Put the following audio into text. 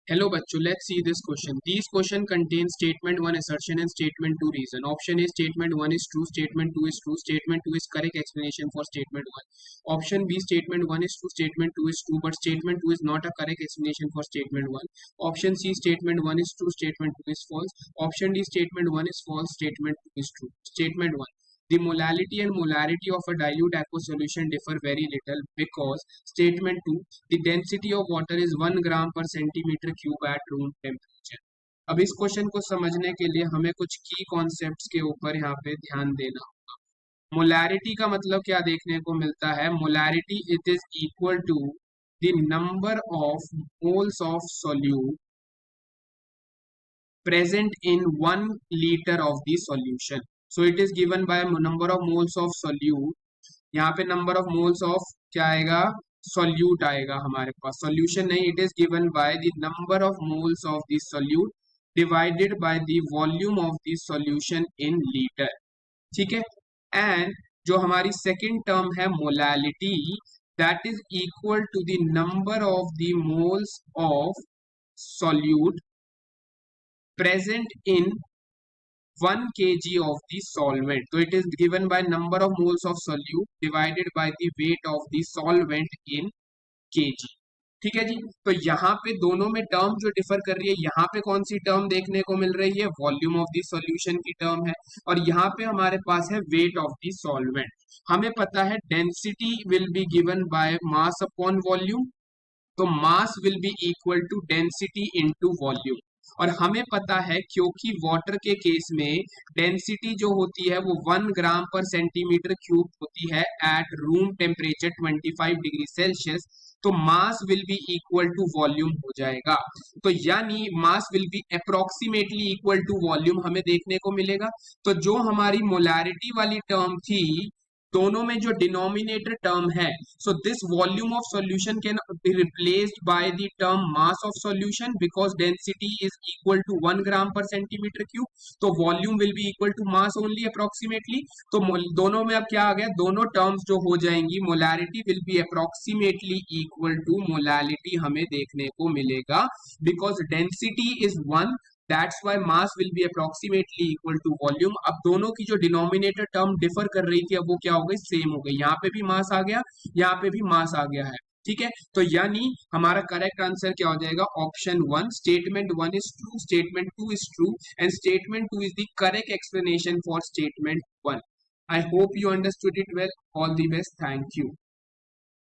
Hello बच्चों, let's see this question. These question contain statement 1 assertion and statement 2 reason. Option A statement 1 is true, statement 2 is true, statement 2 is correct explanation for statement 1. Option B statement 1 is true, statement 2 is true, but statement 2 is not a correct explanation for statement 1. Option C statement 1 is true, statement 2 is false. Option D statement 1 is false, statement 2 is true. Statement 1. The molality and molarity of a dilute aqueous solution differ very little because statement 2 the density of water is 1 gram per centimeter cube at room temperature. अब इस question को समझने के लिए हमें कुछ की concepts के ऊपर यहाँ पे ध्यान देना होगा. मोलैरिटी का मतलब क्या देखने को मिलता है? Molarity it is equal to the number of moles of solute present in 1 liter of the solution. So it is given by number of moles of solute. यहाँ पे number of moles of क्या आएगा? solute आएगा हमारे पास. solution नहीं, it is given by the number of moles of the solute divided by the volume of the solution in liter. ठीक है. and जो हमारी second term है molality, that is equal to the number of the moles of solute present in 1 kg of the solvent. So it is given by number of moles of solute divided by the weight of the solvent in kg. ठीक है जी. तो यहाँ पे दोनों में term जो differ कर रही है, यहाँ पे कौन सी टर्म देखने को मिल रही है? वॉल्यूम ऑफ द सॉल्यूशन की टर्म है, और यहाँ पे हमारे पास है वेट ऑफ द सॉल्वेंट. हमें पता है density will be given by mass upon volume, तो mass will be equal to density into volume. और हमें पता है क्योंकि वाटर के केस में डेंसिटी जो होती है वो 1 ग्राम पर सेंटीमीटर क्यूब होती है at room temperature 25 degree Celsius, तो mass will be equal to volume हो जाएगा. तो यानी mass will be approximately equal to volume हमें देखने को मिलेगा. तो जो हमारी मोलैरिटी वाली टर्म थी, दोनों में जो डिनोमिनेटर टर्म है, so this volume of solution can be replaced by the term mass of solution because density is equal to 1 gram per centimetre cube. तो volume will be equal to mass only approximately. तो दोनों में अब क्या आ गया? दोनों terms जो हो जाएंगी, molarity will be approximately equal to molality हमें देखने को मिलेगा because density is 1. That's why mass will be approximately equal to volume. अब दोनों की जो डिनोमिनेटर टर्म डिफर कर रही थी, अब वो क्या हो गई? सेम हो गई. यहाँ पे भी मास आ गया, यहाँ पे भी मास आ गया है. ठीक है. तो यानी हमारा करेक्ट आंसर क्या हो जाएगा? Option 1. Statement 1 is true, statement 2 is true and statement 2 is the correct explanation for statement 1. I hope you understood it well. All the best. Thank you.